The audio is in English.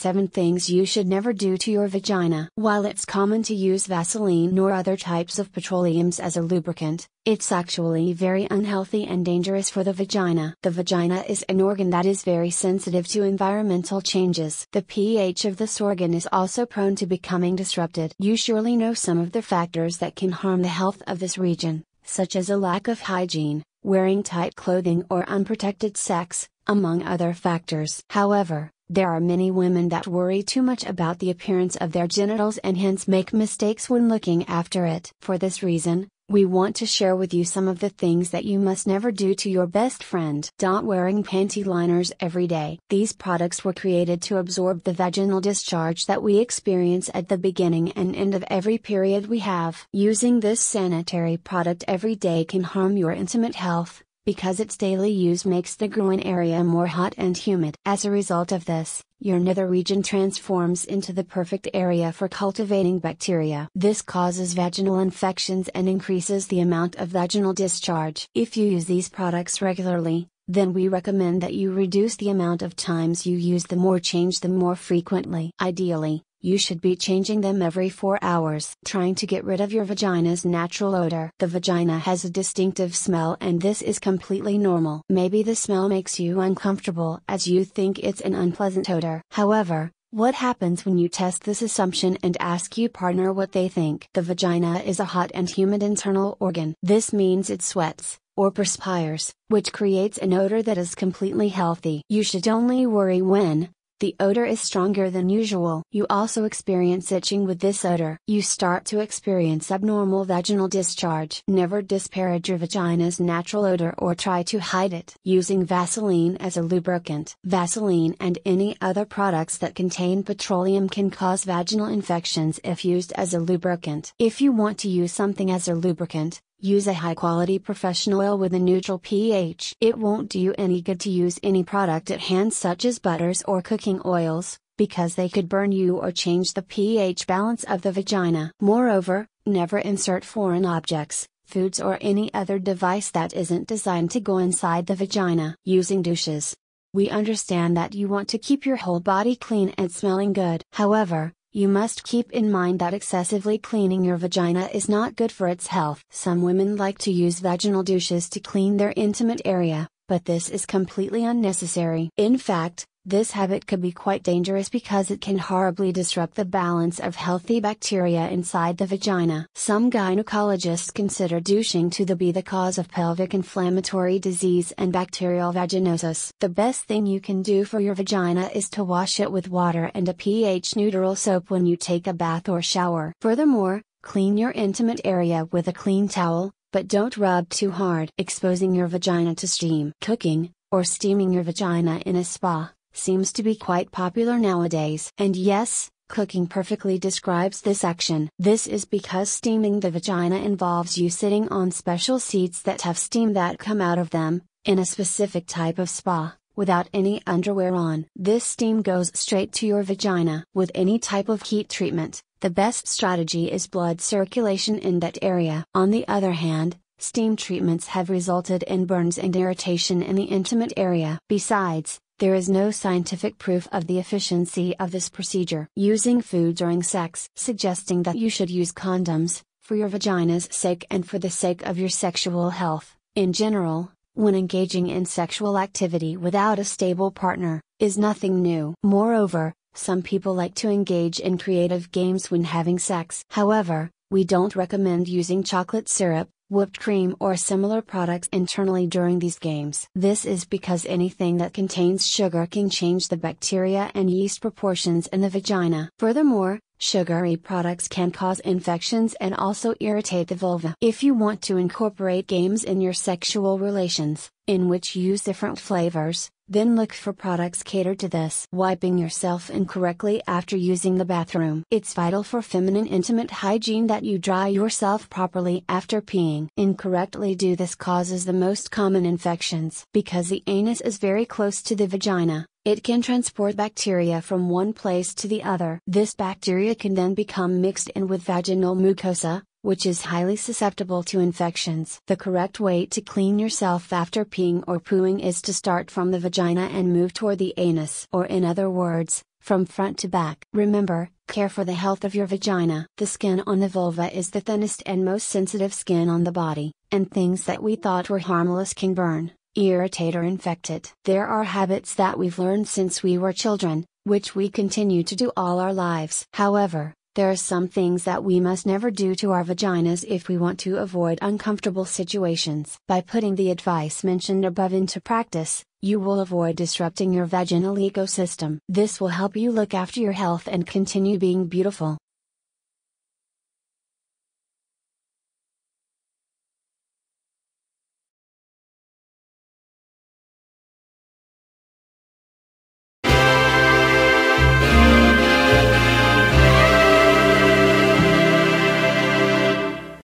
7 things you should never do to your vagina. While it's common to use Vaseline or other types of petroleums as a lubricant, it's actually very unhealthy and dangerous for the vagina. The vagina is an organ that is very sensitive to environmental changes. The pH of this organ is also prone to becoming disrupted. You surely know some of the factors that can harm the health of this region, such as a lack of hygiene, wearing tight clothing or unprotected sex, among other factors. However, there are many women that worry too much about the appearance of their genitals and hence make mistakes when looking after it. For this reason, we want to share with you some of the things that you must never do to your best friend. Wearing panty liners every day. These products were created to absorb the vaginal discharge that we experience at the beginning and end of every period we have. Using this sanitary product every day can harm your intimate health, because its daily use makes the groin area more hot and humid. As a result of this, your nether region transforms into the perfect area for cultivating bacteria. This causes vaginal infections and increases the amount of vaginal discharge. If you use these products regularly, then we recommend that you reduce the amount of times you use them or change them more frequently. Ideally, you should be changing them every 4 hours. Trying to get rid of your vagina's natural odor. The vagina has a distinctive smell and this is completely normal. Maybe the smell makes you uncomfortable as you think it's an unpleasant odor. However, what happens when you test this assumption and ask your partner what they think? The vagina is a hot and humid internal organ. This means it sweats, or perspires, which creates an odor that is completely healthy. You should only worry when the odor is stronger than usual. You also experience itching with this odor. You start to experience abnormal vaginal discharge. Never disparage your vagina's natural odor or try to hide it. Using Vaseline as a lubricant. Vaseline and any other products that contain petroleum can cause vaginal infections if used as a lubricant. If you want to use something as a lubricant, use a high-quality professional oil with a neutral pH. It won't do you any good to use any product at hand such as butters or cooking oils, because they could burn you or change the pH balance of the vagina. Moreover, never insert foreign objects, foods or any other device that isn't designed to go inside the vagina. Using douches. We understand that you want to keep your whole body clean and smelling good. However, you must keep in mind that excessively cleaning your vagina is not good for its health. Some women like to use vaginal douches to clean their intimate area, but this is completely unnecessary. In fact, this habit could be quite dangerous because it can horribly disrupt the balance of healthy bacteria inside the vagina. Some gynecologists consider douching to be the cause of pelvic inflammatory disease and bacterial vaginosis. The best thing you can do for your vagina is to wash it with water and a pH-neutral soap when you take a bath or shower. Furthermore, clean your intimate area with a clean towel, but don't rub too hard. Exposing your vagina to steam. Cooking, or steaming your vagina in a spa, seems to be quite popular nowadays. And yes, cooking perfectly describes this action. This is because steaming the vagina involves you sitting on special seats that have steam that come out of them, in a specific type of spa, without any underwear on. This steam goes straight to your vagina. With any type of heat treatment, the best strategy is blood circulation in that area. On the other hand, steam treatments have resulted in burns and irritation in the intimate area. Besides, there is no scientific proof of the efficiency of this procedure. Using food during sex. Suggesting that you should use condoms, for your vagina's sake and for the sake of your sexual health, in general, when engaging in sexual activity without a stable partner, is nothing new. Moreover, some people like to engage in creative games when having sex. However, we don't recommend using chocolate syrup, whipped cream or similar products internally during these games. This is because anything that contains sugar can change the bacteria and yeast proportions in the vagina. Furthermore, sugary products can cause infections and also irritate the vulva. If you want to incorporate games in your sexual relations, in which you use different flavors, then look for products catered to this. Wiping yourself incorrectly after using the bathroom. It's vital for feminine intimate hygiene that you dry yourself properly after peeing. Incorrectly do this causes the most common infections. Because the anus is very close to the vagina, it can transport bacteria from one place to the other. This bacteria can then become mixed in with vaginal mucosa, which is highly susceptible to infections. The correct way to clean yourself after peeing or pooing is to start from the vagina and move toward the anus. Or in other words, from front to back. Remember, care for the health of your vagina. The skin on the vulva is the thinnest and most sensitive skin on the body, and things that we thought were harmless can burn, irritate or infect it. There are habits that we've learned since we were children, which we continue to do all our lives. However, there are some things that we must never do to our vaginas if we want to avoid uncomfortable situations. By putting the advice mentioned above into practice, you will avoid disrupting your vaginal ecosystem. This will help you look after your health and continue being beautiful.